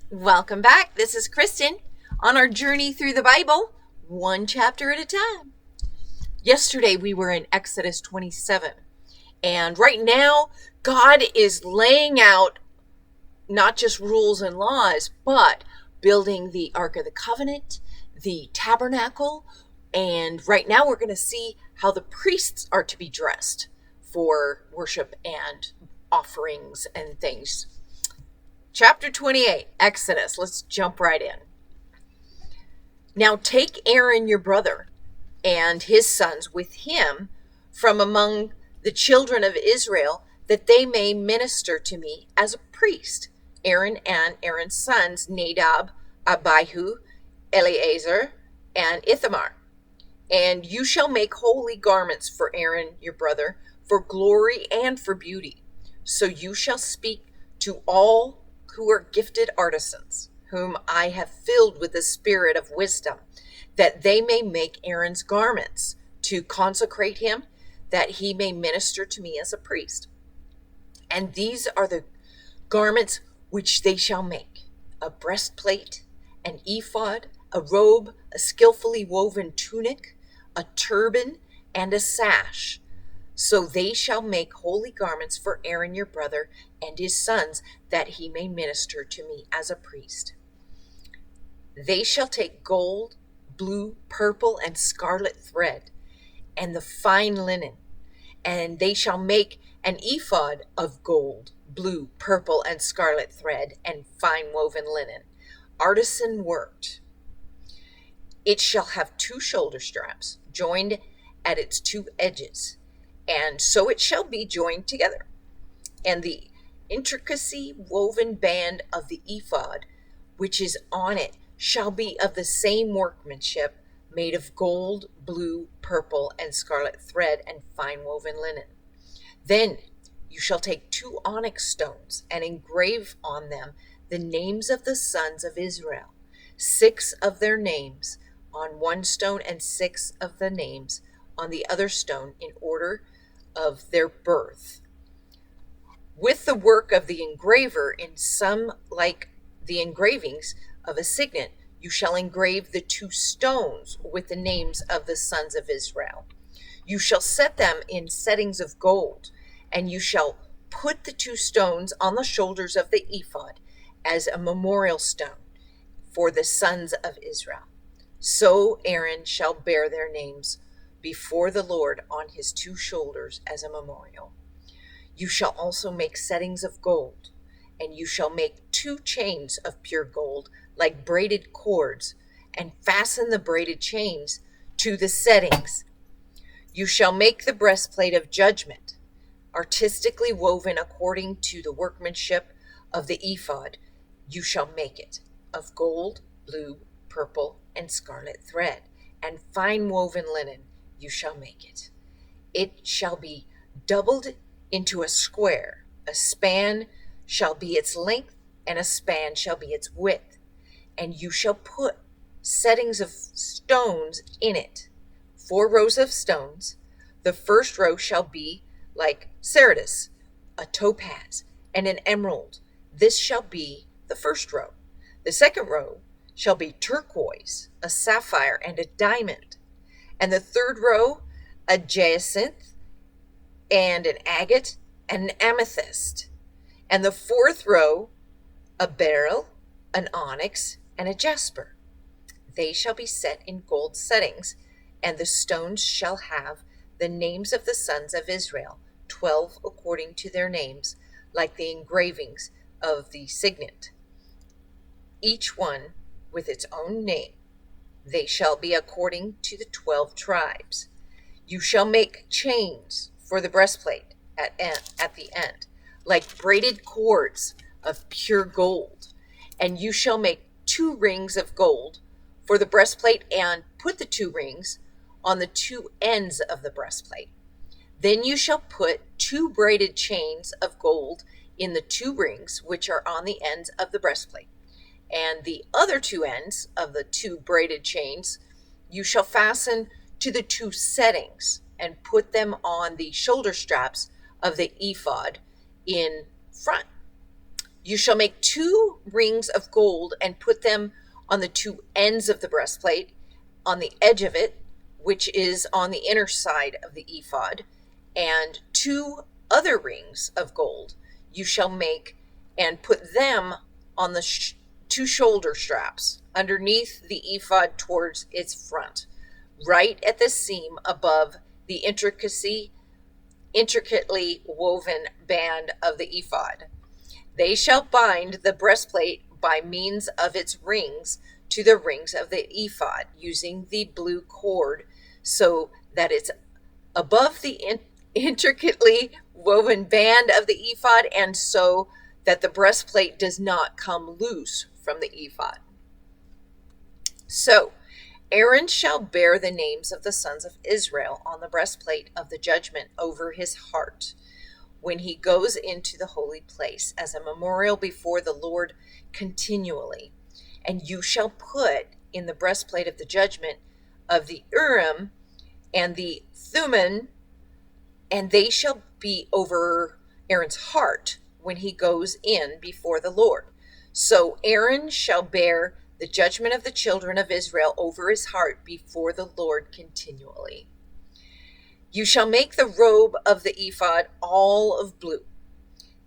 Welcome back. This is Kristen on our journey through the Bible, one chapter at a time. Yesterday we were in Exodus 27, and right now God is laying out not just rules and laws, but building the Ark of the Covenant, the tabernacle, and right now we're going to see how the priests are to be dressed for worship and offerings and things. Chapter 28, Exodus. Let's jump right in. Now take Aaron your brother and his sons with him from among the children of Israel, that they may minister to me as a priest. Aaron and Aaron's sons, Nadab, Abihu, Eleazar, and Ithamar. And you shall make holy garments for Aaron your brother, for glory and for beauty. So you shall speak to all who are gifted artisans, whom I have filled with the spirit of wisdom, that they may make Aaron's garments, to consecrate him, that he may minister to me as a priest. And these are the garments which they shall make: a breastplate, an ephod, a robe, a skillfully woven tunic, a turban, and a sash. So they shall make holy garments for Aaron your brother and his sons, that he may minister to me as a priest. They shall take gold, blue, purple, and scarlet thread, and the fine linen, and they shall make an ephod of gold, blue, purple, and scarlet thread, and fine woven linen, artisan worked. It shall have 2 shoulder straps, joined at its 2 edges, and so it shall be joined together. And the intricacy woven band of the ephod, which is on it, shall be of the same workmanship, made of gold, blue, purple, and scarlet thread, and fine woven linen. Then you shall take 2 onyx stones and engrave on them the names of the sons of Israel, 6 of their names on one stone, and 6 of the names on the other stone, in order of their birth, with the work of the engraver. In some like the engravings of a signet, you shall engrave the 2 stones with the names of the sons of Israel. You shall set them in settings of gold, and you shall put the 2 stones on the shoulders of the ephod as a memorial stone for the sons of Israel. So Aaron shall bear their names before the Lord on his 2 shoulders as a memorial. You shall also make settings of gold, and you shall make 2 chains of pure gold, like braided cords, and fasten the braided chains to the settings. You shall make the breastplate of judgment, artistically woven according to the workmanship of the ephod. You shall make it of gold, blue, purple, and scarlet thread, and fine woven linen. You shall make it. It shall be doubled into a square. A span shall be its length, and a span shall be its width. And you shall put settings of stones in it, 4 rows of stones. The first row shall be like sardius, a topaz, and an emerald. This shall be the first row. The second row shall be turquoise, a sapphire, and a diamond. And the third row, a jacinth, and an agate, and an amethyst. And the fourth row, a beryl, an onyx, and a jasper. They shall be set in gold settings, and the stones shall have the names of the sons of Israel, 12 according to their names, like the engravings of the signet, each one with its own name. They shall be according to the 12 tribes. You shall make chains for the breastplate at the end, like braided cords of pure gold. And you shall make 2 rings of gold for the breastplate, and put the 2 rings on the 2 ends of the breastplate. Then you shall put 2 braided chains of gold in the 2 rings which are on the ends of the breastplate. And the other 2 ends of the 2 braided chains you shall fasten to the 2 settings, and put them on the shoulder straps of the ephod in front. You shall make 2 rings of gold and put them on the 2 ends of the breastplate, on the edge of it, which is on the inner side of the ephod, and 2 other rings of gold you shall make and put them on the 2 shoulder straps underneath the ephod towards its front, right at the seam above the intricately woven band of the ephod. They shall bind the breastplate by means of its rings to the rings of the ephod, using the blue cord, so that it's above the intricately woven band of the ephod, and so that the breastplate does not come loose from the ephod. So Aaron shall bear the names of the sons of Israel on the breastplate of the judgment over his heart when he goes into the holy place as a memorial before the Lord continually. And you shall put in the breastplate of the judgment of the Urim and the Thummim, and they shall be over Aaron's heart when he goes in before the Lord. So Aaron shall bear the judgment of the children of Israel over his heart before the Lord continually. You shall make the robe of the ephod all of blue.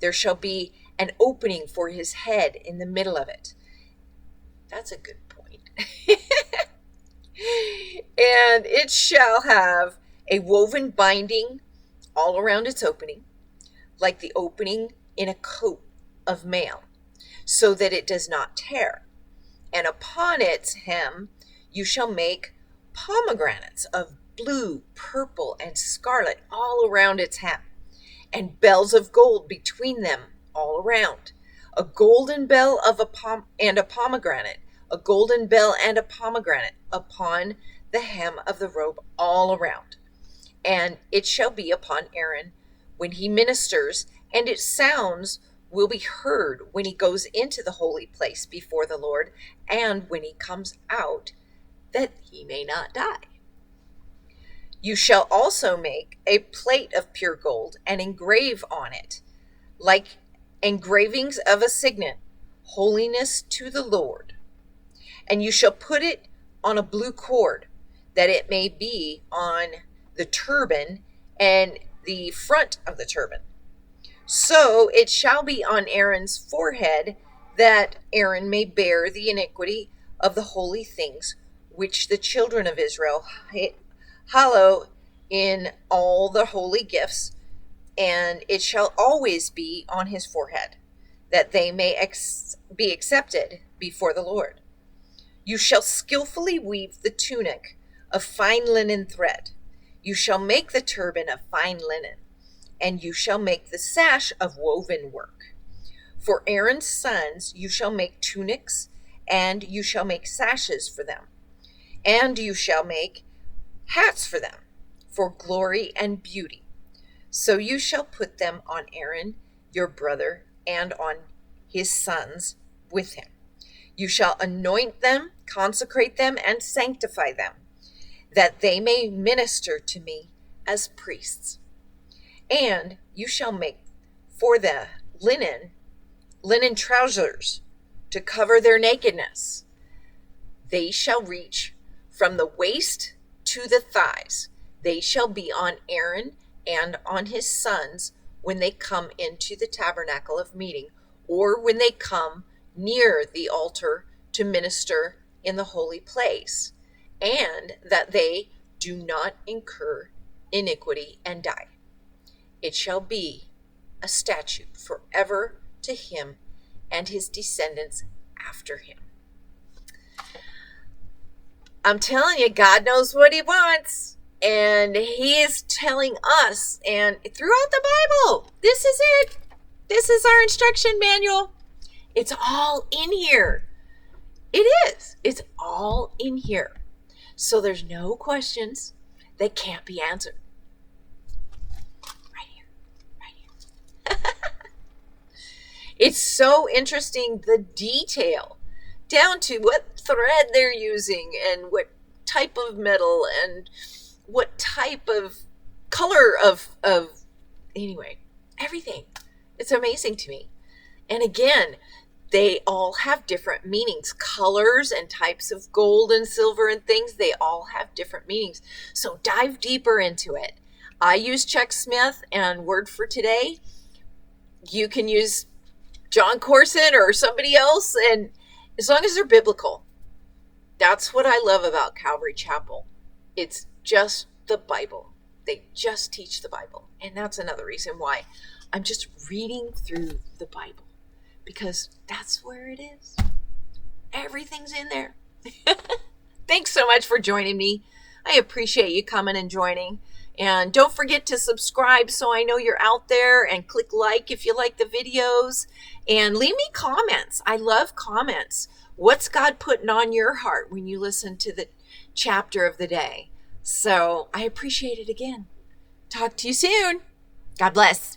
There shall be an opening for his head in the middle of it. That's a good point. And it shall have a woven binding all around its opening, like the opening in a coat of mail, so that it does not tear. And upon its hem you shall make pomegranates of blue, purple, and scarlet all around its hem, and bells of gold between them all around. A golden bell of a pomegranate, a golden bell and a pomegranate upon the hem of the robe all around. And it shall be upon Aaron when he ministers, and its sounds will be heard when he goes into the holy place before the Lord, and when he comes out, that he may not die. You shall also make a plate of pure gold and engrave on it, like engravings of a signet, holiness to the Lord. And you shall put it on a blue cord, that it may be on the turban and the front of the turban. So it shall be on Aaron's forehead, that Aaron may bear the iniquity of the holy things which the children of Israel hallow in all the holy gifts, and it shall always be on his forehead, that they may be accepted before the Lord. You shall skillfully weave the tunic of fine linen thread. You shall make the turban of fine linen, and you shall make the sash of woven work. For Aaron's sons you shall make tunics, and you shall make sashes for them, and you shall make hats for them, for glory and beauty. So you shall put them on Aaron your brother, and on his sons with him. You shall anoint them, consecrate them, and sanctify them, that they may minister to me as priests. And you shall make for the linen trousers to cover their nakedness. They shall reach from the waist to the thighs. They shall be on Aaron and on his sons when they come into the tabernacle of meeting, or when they come near the altar to minister in the holy place, and that they do not incur iniquity and die. It shall be a statute forever to him and his descendants after him. I'm telling you, God knows what he wants. And he is telling us, and throughout the Bible, this is it. This is our instruction manual. It's all in here. It is. It's all in here. So there's no questions that can't be answered. Right here. Right here. It's so interesting, the detail, down to what thread they're using and what type of metal and what type of color of anyway, everything. It's amazing to me. And again, they all have different meanings. Colors and types of gold and silver and things, they all have different meanings. So dive deeper into it. I use Chuck Smith and Word for Today. You can use John Corson or somebody else, and as long as they're biblical. That's what I love about Calvary Chapel. It's just the Bible. They just teach the Bible. And that's another reason why I'm just reading through the Bible, because that's where it is. Everything's in there. Thanks so much for joining me. I appreciate you coming and joining. And don't forget to subscribe so I know you're out there, and click like if you like the videos, and leave me comments. I love comments. What's God putting on your heart when you listen to the chapter of the day? So I appreciate it again. Talk to you soon. God bless.